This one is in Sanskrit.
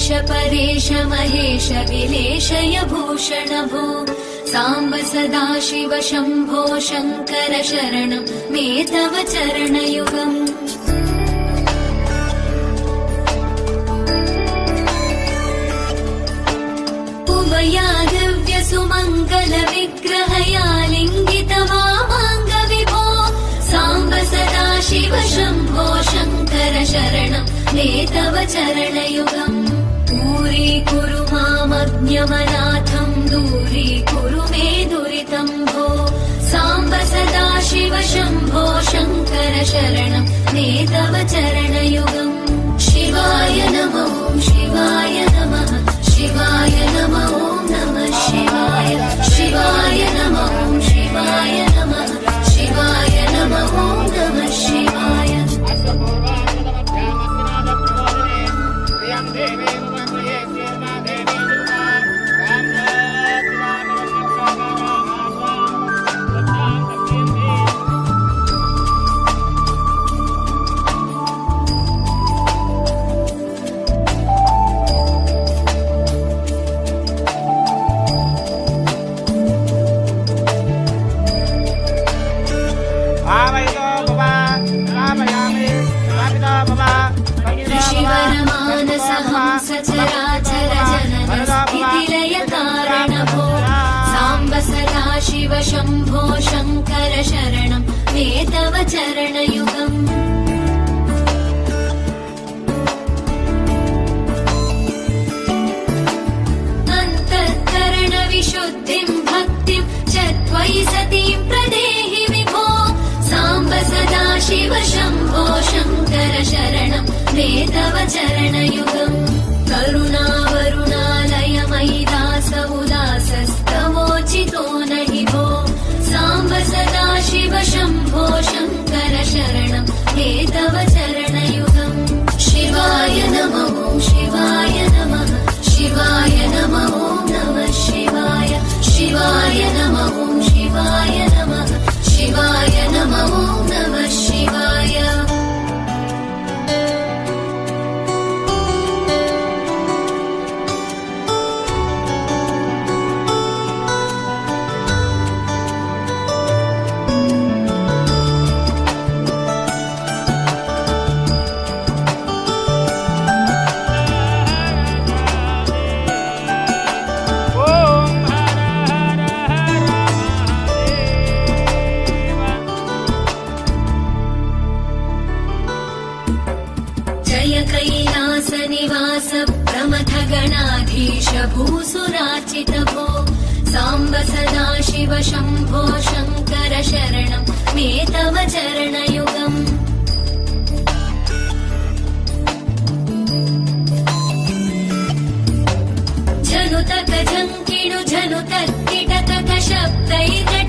ईश परेश महेश विलेशय भूषण भो साम्ब सदा शिव शम्भो शङ्कर शरणं मे तव चरणयुगम् उमया दिव्य सुमङ्गल विग्रहया लिङ्गित वामाङ्ग विभो साम्ब सदा शिव शम्भो शङ्कर शरणं मे तव चरणयुगम् दूरीकुरु मामज्ञमनाथं दूरीकुरु मे दुरितं भो साम्ब सदा शिव शम्भो शङ्कर शरणं मे तव चरणयुगम् शिवाय नमः शिवाय नमः शिवाय नमः नमः शिवाय शिवाय नमः शिवाय नमः शिवाय नमः नमः शिवाय शिव शम्भो शङ्कर शरणं मे तव चरणयुगम् अन्तःकरण विशुद्धिं भक्तिं च त्वयि सतीं प्रदेहि विभो साम्ब सदा शिव शम्भो शङ्कर शरणं मे तव चरणयुगम् करुणावरुणालय मयि दास उदासस्तवोचितो नहि भो साम्ब सदा शिव शम्भो शङ्कर शरणं मे तव चरणयुगम् शिवाय नमः शिवाय नमः शिवाय नमः नमः शिवाय शिवाय नमः शिवाय नमः शिवाय नमः नमः शिवाय कैलासनिवास प्रमथ गणाधीश भूसुरार्चित भो साम्ब सदा शिव शम्भो शङ्कर शरणं मे तव चरणयुगम् जनुतक जङ्किणु जनुतक्किटतक शब्दैर्